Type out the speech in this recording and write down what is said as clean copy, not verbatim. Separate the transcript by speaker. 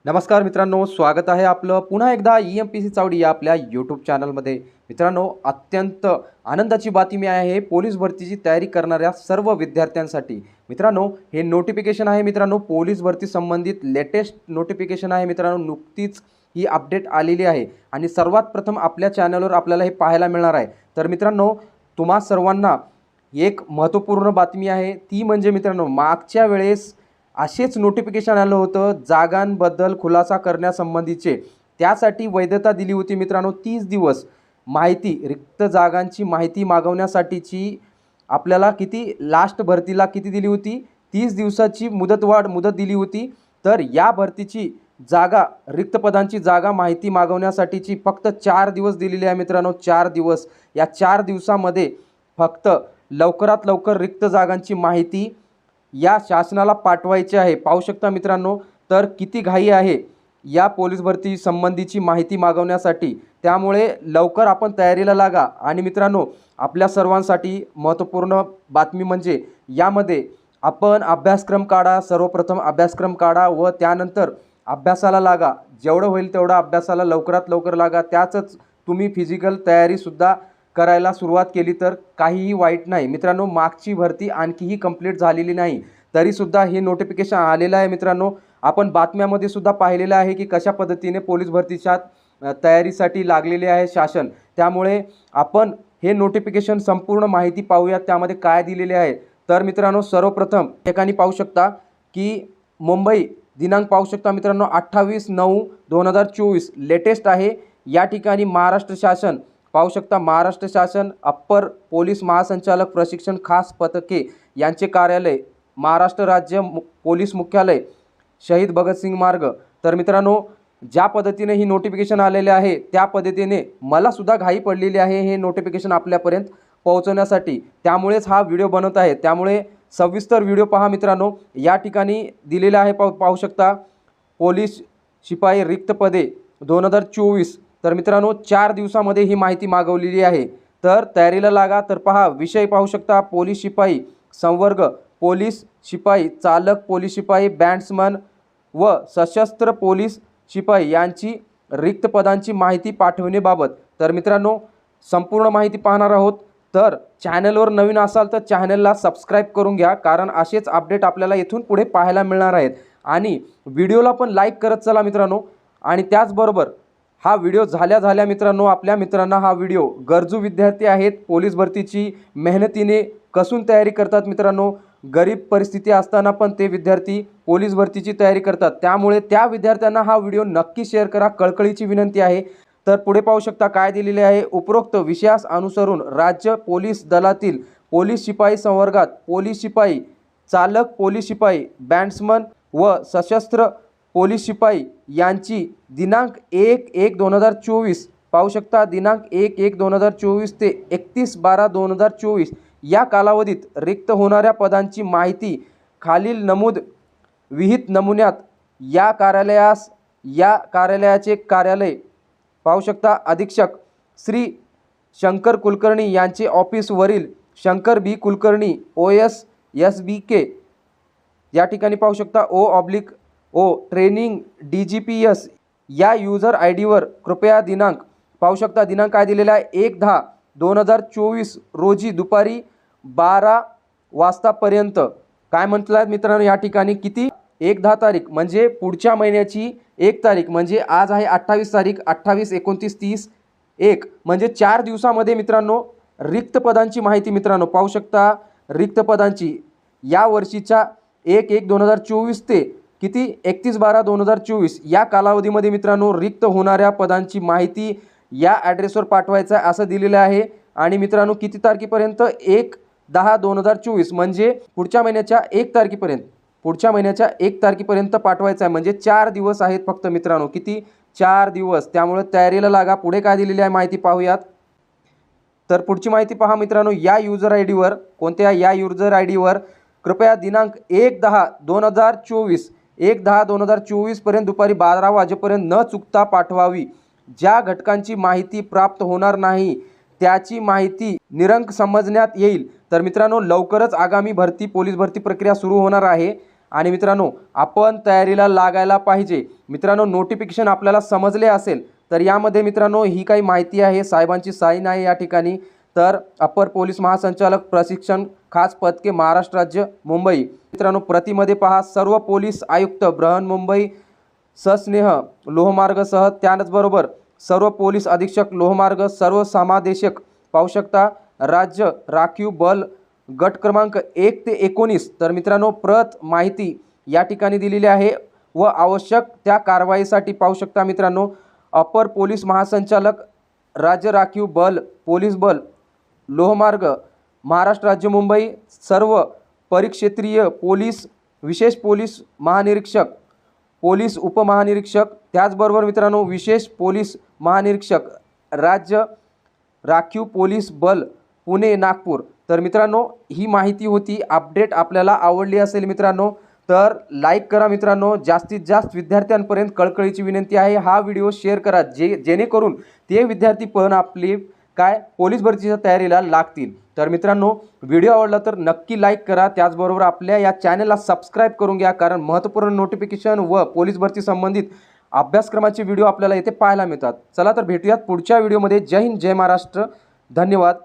Speaker 1: नमस्कार मित्रांनो, स्वागत आहे आपलं पुन्हा एकदा EMPC चावडी या आपल्या यूट्यूब चॅनलमध्ये। मित्रांनो, अत्यंत आनंदाची बातमी आहे पोलीस भरतीची तयारी करणाऱ्या सर्व विद्यार्थ्यांसाठी। मित्रांनो, हे नोटिफिकेशन आहे मित्रांनो, पोलीस भरती संबंधित लेटेस्ट नोटिफिकेशन आहे मित्रांनो। नुकतीच ही अपडेट आलेली आहे आणि सर्वात प्रथम आपल्या चॅनलवर आपल्याला हे पाहायला मिळणार आहे। तर मित्रांनो, तुम्हा सर्वांना एक महत्त्वपूर्ण बातमी आहे, ती म्हणजे मित्रांनो, मागच्या वेळेस असेच नोटिफिकेशन आलं होतं जागांबद्दल खुलासा करण्यासंबंधीचे। त्यासाठी वैधता दिली होती मित्रांनो 30 दिवस माहिती, रिक्त जागांची माहिती मागवण्यासाठीची आपल्याला किती लास्ट भरतीला किती दिली होती, 30 दिवसाची मुदत दिली होती। तर या भरतीची जागा, रिक्त पदांची जागा माहिती मागवण्यासाठीची फक्त 4 दिवस दिलेले आहे मित्रांनो। 4 दिवस, या 4 दिवसामध्ये फक्त लवकरात लवकर रिक्त जागांची माहिती या शासनाला पाठवायची आहे। पाहू शकता मित्रांनो, तर किती घाई आहे या पोलीस भरती संबंधीची माहिती मागवण्यासाठी। त्यामुळे लवकर आपण तयारीला लागा। आणि मित्रांनो, आपल्या सर्वांसाठी महत्त्वपूर्ण बातमी म्हणजे यामध्ये आपण अभ्यासक्रम काढा, सर्वप्रथम अभ्यासक्रम काढा व त्यानंतर अभ्यासाला लागा। जेवढं होईल तेवढा अभ्यासाला लवकरात लवकर लागा। त्यातच तुम्ही फिजिकल तयारीसुद्धा करायला सुरुवात केली तर काहीही वाईट नाही मित्रांनो। मागची भरती आणखीही कंप्लीट झालेली नाही तरीसुद्धा हे नोटिफिकेशन आलेलं आहे मित्रांनो। आपण बातम्यामध्ये सुद्धा पाहिलेलं आहे की कशा पद्धतीने पोलीस भरतीच्या तयारीसाठी लागलेले आहे शासन। त्यामुळे आपण हे नोटिफिकेशन संपूर्ण माहिती पाहूयात त्यामध्ये काय दिलेले आहे। तर मित्रांनो, सर्वप्रथम ठिकाणी पाहू शकता की मुंबई दिनांक पाहू शकता मित्रांनो 28/9/2024 लेटेस्ट आहे। या ठिकाणी महाराष्ट्र शासन पाहू शकता, महाराष्ट्र शासन अप्पर पोलीस महासंचालक प्रशिक्षण खास पथके यांचे कार्यालय, महाराष्ट्र राज्य पोलीस मुख्यालय, शहीद भगतसिंग मार्ग। तर मित्रांनो, ज्या पद्धतीने ही नोटिफिकेशन आलेले आहे त्या पद्धतीने मला सुद्धा घाई पडलेली आहे हे नोटिफिकेशन आपल्यापर्यंत पोहोचवण्यासाठी। त्यामुळेच हा व्हिडिओ बनवत आहे। त्यामुळे सविस्तर व्हिडिओ पहा मित्रांनो। या ठिकाणी दिलेले आहे, पाहू शकता, पोलीस शिपाई रिक्त पदे 2024। तर मित्रांनो, 4 दिवसामध्ये ही माहिती मागवलेली आहे। तर तयारीला लागा। तर पहा, विषय पाहू शकता, पोलीस शिपाई संवर्ग, पोलीस शिपाई चालक, पोलीस शिपाई बॅट्समन व सशस्त्र पोलीस शिपाई यांची रिक्त पदांची माहिती पाठवण्याबाबत। तर मित्रांनो, संपूर्ण माहिती पाहणार आहोत। तर चॅनलवर नवीन असाल तर चॅनलला सबस्क्राईब करून घ्या, कारण असेच अपडेट आपल्याला इथून पुढे पाहायला मिळणार आहेत। आणि व्हिडिओला पण लाईक करत चला मित्रांनो। आणि त्याचबरोबर हा व्हिडिओ झाल्या मित्रांनो, आपल्या मित्रांना हा व्हिडिओ, गरजू विद्यार्थी आहेत, पोलीस भरतीची मेहनतीने कसून तयारी करतात मित्रांनो, गरीब परिस्थिती असताना पण ते विद्यार्थी पोलीस भरतीची तयारी करतात। त्यामुळे त्या विद्यार्थ्यांना हा व्हिडिओ नक्की शेअर करा, कळकळीची विनंती आहे। तर पुढे पाहू शकता काय दिलेले आहे, उपरोक्त विषयास अनुसरून राज्य पोलीस दलातील पोलीस शिपाई संवर्गात पोलीस शिपाई चालक, पोलीस शिपाई बॅट्समन व सशस्त्र पोलीस शिपाई यांची दिनांक 1/1/2024 पाहू शकता, दिनांक 1/1/2024 ते 31/12/2024 या कालावधीत रिक्त होणाऱ्या पदांची माहिती खालील नमूद विहित नमुन्यात या कार्यालयाचे कार्यालय पाहू शकता, अधीक्षक श्री शंकर कुलकर्णी यांचे ऑफिस वरील शंकर बी कुलकर्णी OS SBK या ठिकाणी पाहू शकता O ट्रेनिंग DGPS या यूजर ID वर कृपया दिनांक पाहू शकता, दिनांक काय दिलेला आहे 1/10/2024 रोजी दुपारी 12 वाजतापर्यंत। काय म्हटलं आहे मित्रांनो, या ठिकाणी किती 1/10 तारीख म्हणजे पुढच्या महिन्याची 1 तारीख, म्हणजे आज आहे 28 तारीख, 28, 29, 30, 1 म्हणजे 4 दिवसामध्ये मित्रांनो रिक्त पदांची माहिती मित्रांनो पाहू शकता। रिक्त पदांची या वर्षीच्या 1/1/2024 ते किती 31/12/2024 या कालावधीमध्ये मित्रांनो रिक्त होणाऱ्या पदांची माहिती या ॲड्रेसवर पाठवायचं आहे असं दिलेलं आहे। आणि मित्रांनो, किती तारखेपर्यंत 1/10/2024 म्हणजे पुढच्या महिन्याच्या 1 तारखेपर्यंत पाठवायचं आहे। म्हणजे 4 दिवस आहेत फक्त मित्रांनो, किती 4 दिवस। त्यामुळे तयारीला लागा। पुढे काय दिलेली आहे माहिती पाहूयात। तर पुढची माहिती पहा मित्रांनो, या यूजर ID वर, कोणत्या या यूजर ID वर कृपया दिनांक 1/10/2024 पर्यंत दुपारी 12 वाजेपर्यंत न चुकता पाठवावी। ज्या घटकांची माहिती प्राप्त होणार नाही त्याची माहिती निरंक समजण्यात येईल। तर मित्रांनो, लवकरच आगामी पोलीस भरती प्रक्रिया सुरू होणार आहे आणि मित्रांनो आपण तयारीला लागायला पाहिजे। मित्रांनो नोटिफिकेशन आपल्याला समजले असेल तर यामध्ये मित्रांनो ही काही माहिती आहे, साहेबांची साईन आहे या ठिकाणी। तर अपर पोलीस महासंचालक प्रशिक्षण खास पदके महाराष्ट्र राज्य मुंबई। मित्रांनो प्रतिमध्ये पहा सर्व पोलीस आयुक्त बृहन्मुंबई सस्नेह लोहमार्गसह त्याचबरोबर सर्व पोलीस अधीक्षक लोहमार्ग सर्व समादेशक पाहू शकता। राज्य राखीव बल गट क्रमांक 1 ते 19। तर मित्रांनो प्रत माहिती या ठिकाणी दिलेली आहे व आवश्यक त्या कारवाईसाठी पाहू शकता। मित्रांनो अपर पोलीस महासंचालक राज्य राखीव बल पोलीस बल लोहमार्ग महाराष्ट्र राज्य मुंबई सर्व परिक्षेत्रीय पोलीस विशेष पोलीस महानिरीक्षक पोलीस उपमहानिरीक्षक त्याचबरोबर मित्रांनो विशेष पोलीस महानिरीक्षक राज्य राखीव पोलीस बल पुणे नागपूर। तर मित्रांनो ही माहिती होती, अपडेट आपल्याला आवडली असेल मित्रांनो तर लाईक करा मित्रांनो। जास्तीत जास्त विद्यार्थ्यांपर्यंत कळकळीची विनंती आहे हा व्हिडिओ शेअर करा जेणेकरून ते विद्यार्थी पण आपली काय पोलीस भरतीच्या तयारीला लागतील। तर मित्रांनो व्हिडिओ आवडला तर नक्की लाईक करा, त्याचबरोबर आपल्या या चॅनलला सबस्क्राईब करून घ्या कारण महत्त्वपूर्ण नोटिफिकेशन व पोलीस भरती संबंधित अभ्यासक्रमाचे व्हिडिओ आपल्याला येथे पाहायला मिळतात। चला तर भेटूयात पुढच्या व्हिडिओमध्ये। जय हिंद जय महाराष्ट्र, धन्यवाद।